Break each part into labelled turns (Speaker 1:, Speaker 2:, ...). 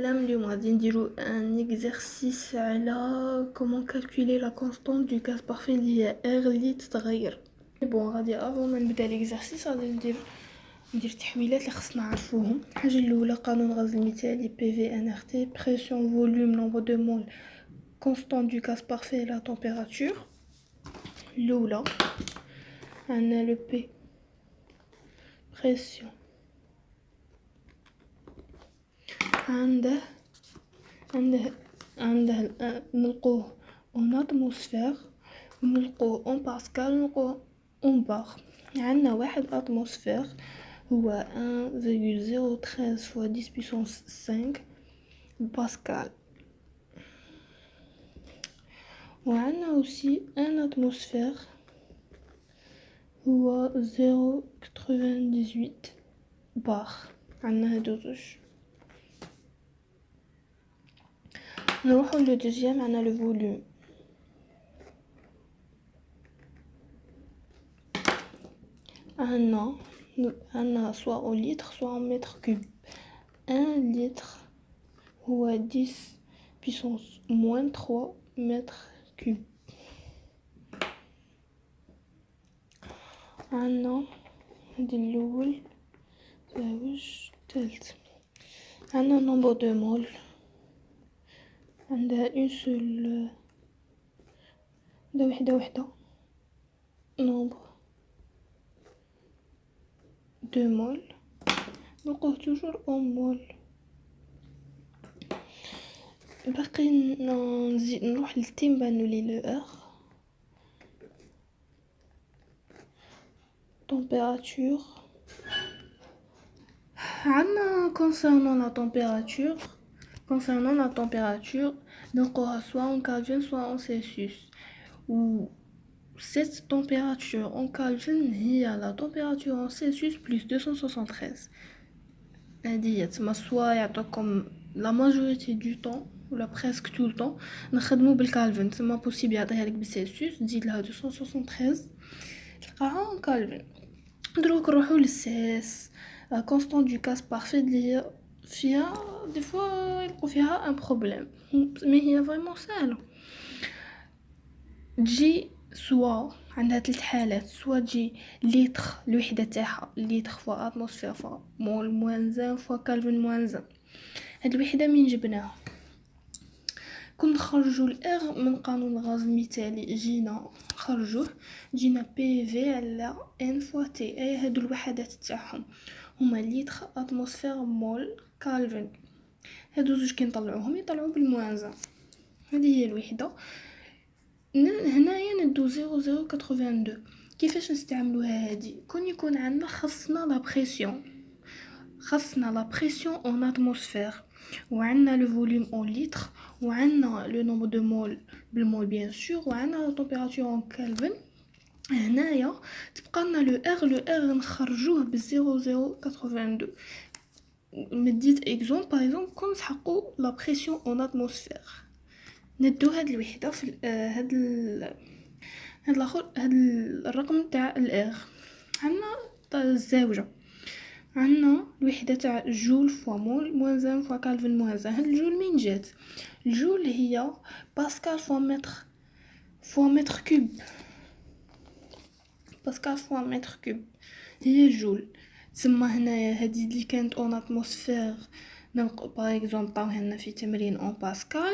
Speaker 1: السلام. اليوم غادي نديرو ان اكزرسيس على كومون كالكولي لا كونستانت دو كاس بارفي اللي هي ار اللي تتغير. بون غادي افون ما نبدا الاكزرسيس غادي ندير التحويلات اللي خصنا نعرفوهم. الحاجه الاولى قانون الغاز المثالي بي في ان ار تي، بريسيون فوليوم نومبر دو مول كونستانت دو كاس بارفي لا تمبيراتور. الاولى عندنا لو بي بريسيون، عنده نلقوه اون اتموسفير ونلقوه اون باسكال ونلقوه اون بار. عندنا واحد اتموسفير هو 1,013 fois 10 puissance 5 باسكال، وعندنا اوسي ان اتموسفير هو 0.98 بار. عندنا هادو زوج. نروحو لو دوزيام، عندنا لو فوليوم. عندنا soit en litres soit en mètres cubes. 1 litre هو 10 puissance moins 3 mètres cubes. عندنا هادي الاول زوج تالت. عندنا nombre de mol، عندها une seule وحدة nombre de mol، نلقوه toujours en mol. باقي نزيد نروح للتيم بانو لي لو ار. température عندنا concernant la température نلقوها soit en Kelvin soit en Celsius. و cette température en Kelvin هي la température en Celsius plus 273. هذه تسمى soit يعطوكم la majorité du temps ولا presque tout le temps نخدمو بالكالفن، تسمى possible يعطيها لك بالسلسيوس تزيد لها 273 تلقاها en Kelvin. دروك نروحو للسيس لا كونستانت دو كاس بارفي اللي هي فيها دي فوا يلقوا فيها ان بروبليم، مي هي فريمون سهله. تجي سوا عندها 3 حالات، سوا تجي لتر الوحده تاعها لتر فوا اتموسفير فوا مول موان 1 فوا كالفن موان 1. هاد الوحده من جبناها كون نخرجوا الار من قانون الغاز المثالي جينا بي في على ان فوا تي، اي هادو الوحدات تاعهم هما لتر اتموسفير مول كالفن. هادو زوج كي نطلعوهم يطلعوا بالموانزه. هذه هي الوحده. هنايا ندو 0.082. كيفاش نستعملوها هادي؟ كون يكون عندنا خصنا لا بريسيون اون اتموسفير، وعندنا لو فوليوم اون لتر، وعندنا لو نومبر دو مول بالمول بيان سور، وعندنا لا تمبيراتور اون كالفن. هنايا تبقى لنا لو ار نخرجوه ب 0.082. مديت اكزومبل باغ كون نسحقوا لا بريسيون اون اتموسفير، ندو هاد الوحده في هاد الاخر هاد الرقم تاع الار. عندنا الزاوجه، عندنا الوحده تاع جول فوا مول موان 1 فوا كالفن موان 1. هاد الجول من جات؟ الجول هي باسكال فوا متر كوب. باسكال فوا متر كوب هي الجول. تسمى هنايا هادي اللي كانت اون اتموسفير نلقى باغ اكزومبل طاوها لنا في تمرين اون باسكال،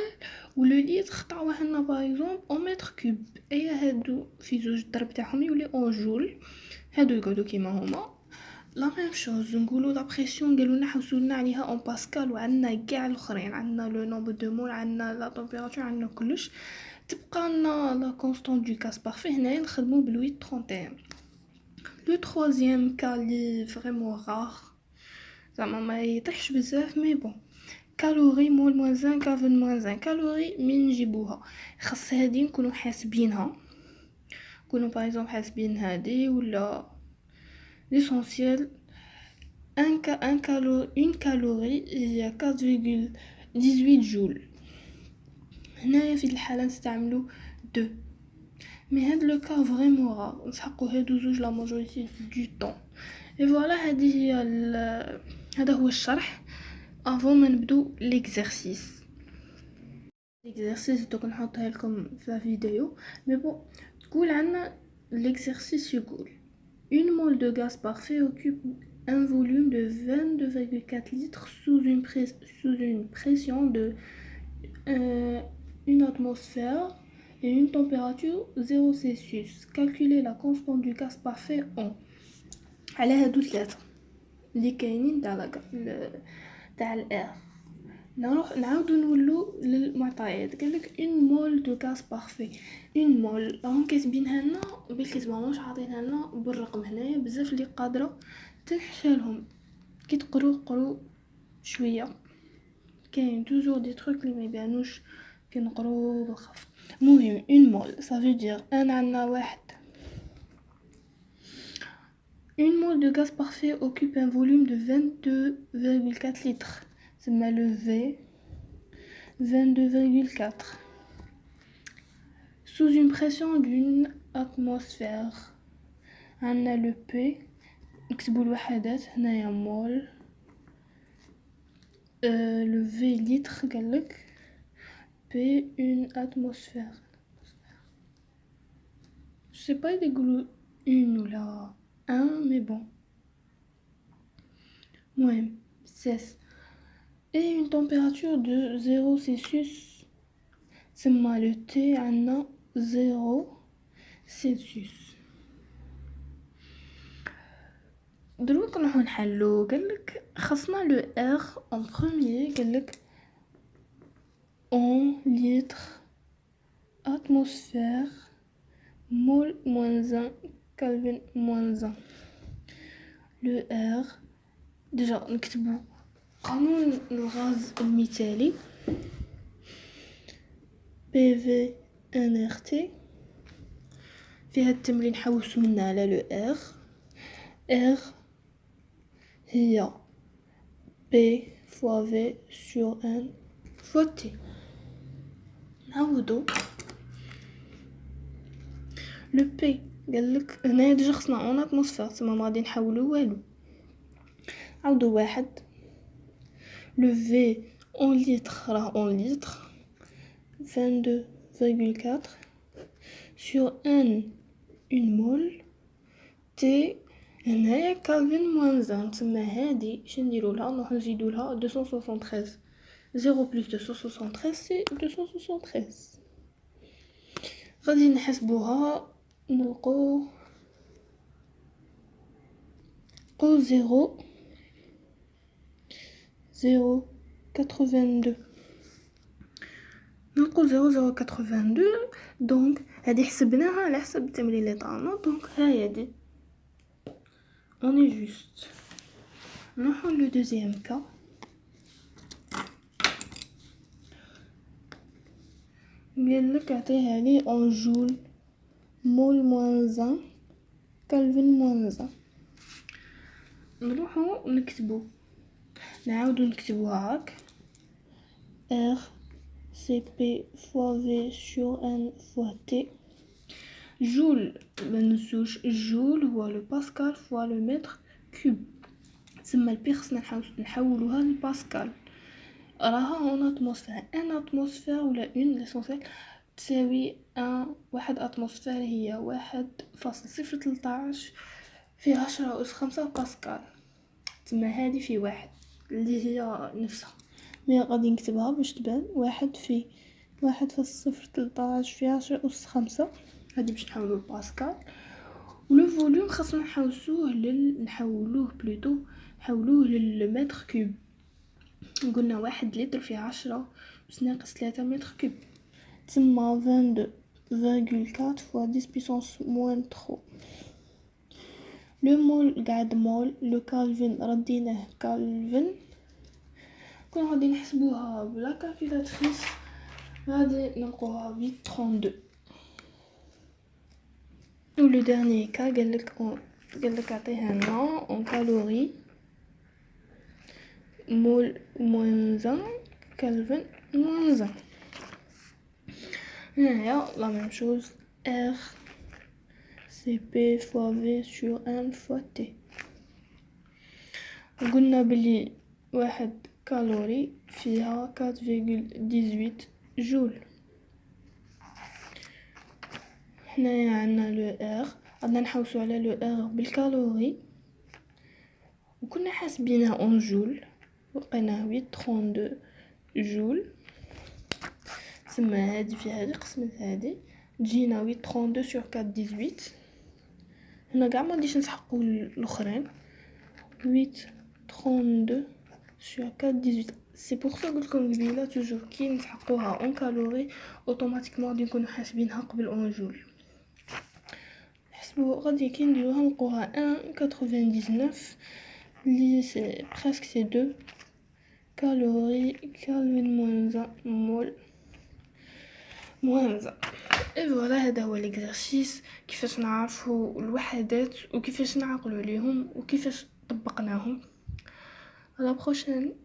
Speaker 1: ولو لتر طاوها لنا باغ اكزومبل اون متر كوب. اي هادو في زوج الضرب تاعهم يولي اون جول، هادو يقعدوا كيما هما لا ميم شوز. نقولوا لا بريسيون قالوا نحوسوا لنا عليها اون باسكال، وعندنا كاع الاخرين، عندنا لو نومبر دو مول، عندنا لا تمبيراتور، عندنا كلش. تبقى لنا لا كونستانت دو كاس بارفي. هنايا نخدموا بال 831. لو troisième cas لي فريمون رار زعما ما يطيحش بزاف، مي بون كالوري مول موان 1 كالفن موان 1. كالوري من نجيبوها؟ خاص هادي نكونوا حاسبينها، نكونوا باغ اكزومبل حاسبين هادي ولا ليسونسيال. une calorie هي 4,18 جول. هنايا في الحاله نستعملوا 2. مي هاد لو كا فريمون رار، نسحقوا هادو زوج لا ماجوريتي دو طون. اي فوالا هذه هي هذا هو الشرح. avant ما نبدو l'exercice دوك نحطها لكم في la vidéo mais bon تقول عنا l'exercice يقول une mole de gaz parfait occupe un volume de 22,4 litres sous une pression de 1 atmosphère et une température 0 Celsius. Calculer la constante du gaz parfait en على هادو ثلاثة اللي كاينين تاع الاير. نروح نعاودو نولو للمعطيات. قالك اون مول دو غاز بارفي، اون مول راهم كاتبينها لنا بالكتابه ماهوش عاطينها لنا بالرقم. هنايا بزاف اللي قادره تنحشالهم كي قرو شويه، كاين توجور دي تروك اللي ما يبانوش كي نقرو بالخف. مهم اون مول صافي دير انا عندنا واحد. Une mole de gaz parfait occupe un volume de 22,4 litres. C'est mal levé. 22,4. Sous une pression d'une atmosphère. On a le P. نكتبو الوحدات هنايا مول. Le V litre قالك. P une atmosphère. Je sais pas il est une ou là. 1 mais bon. Ouais, 16. Et une température de 0 Celsius. C'est mal le T à 0 Celsius. دروك نروحو نحلو. قالك خصنا لو R en premier. قالك en litres atmosphère mol moins 1 Kelvin moins 1. Le R déjà نكتبو قانون الغاز المثالي PV NRT. في هاد التمرين حوسو لنا على لو R هي P fois V sur N fois T. نعوضو لو بي قالك هنايا ديجا خصنا اون اتموسفير تما ما غادي نحولو والو. عاودو واحد. لو في اون لتر راه اون لتر 22,4 sur n une mole T هنايا كالفين موان 1. تما هادي شنديرو لها نروحو نزيدو لها 273. 0 plus 273 c'est 273. غادي نحسبوها نلقو 0,82. نلقو 0,82. دونك هادي حسبناها على حسب التمرين اللي طالنا. دونك هاهي هادي اوني جوست. نروحو لو دوزيام كا. قالك عطيها لي اون جول مول موان 1 كالفين موان 1. نروحو نكتبو نعاودو نكتبوها هاك R CP fois V sur N fois T. جول منسوش جول هو لو باسكال فوا لو متر كوب. تسمى البي خصنا نحولوها لباسكال. راها اون اتموسفير. ان اتموسفير ولا اون ليسونسيال تساوي واحد اتموسفير هي 1.013 في 10 أس 5 باسكال. تما هادي في واحد اللي هي نفسها مي غادي نكتبها باش تبان. 1.013 في 10 أس 5. هادي باش نحولو لباسكال. ولو فوليوم خاصنا نحولوه للمتر كوب. قلنا 1 لتر في 10 أس ناقص 3 متر كوب. تسمى 22,4 fois 10 puissance moins 3. لو مول قاعد مول. لو كالفين رديناه كالفين. كون غادي نحسبوها بلا كالكولاتريس غادي نلقوها 832. و لو ديرني كا قالك عطيها لنا اون كالوري مول موان 1 كالفين موان 1. هنايا لا ميم شوز R CP fois V sur N fois T. قلنا بلي 1 كالوري فيها 4,18 جول. هنايا عندنا لو ار، غادي نحوسو على لو ار بالكالوري وكنا حاسبينها اون جول، لقيناه 8.32 جول. تسمى هادي في هادي قسمت هادي تجينا 8.32 sur 4,18. هنا كاع ما غاديش نسحقو الاخرين 8.32 sur 4,18. سي بور سا قلتلكم قبيله توجور كي نسحقوها اون كالوري اوتوماتيكمون غادي نكونو حاسبينها قبل اون جول. نحسبو غادي كي نديروها نلقوها 1.99 لي سي بريسك سي 2 كالوري كالفين موان مول. المهم اي فوالا، هذا هو ليكزارسيس كيفاش نعرفوا الوحدات وكيفاش نعقلوا عليهم وكيفاش طبقناهم. على بروشين.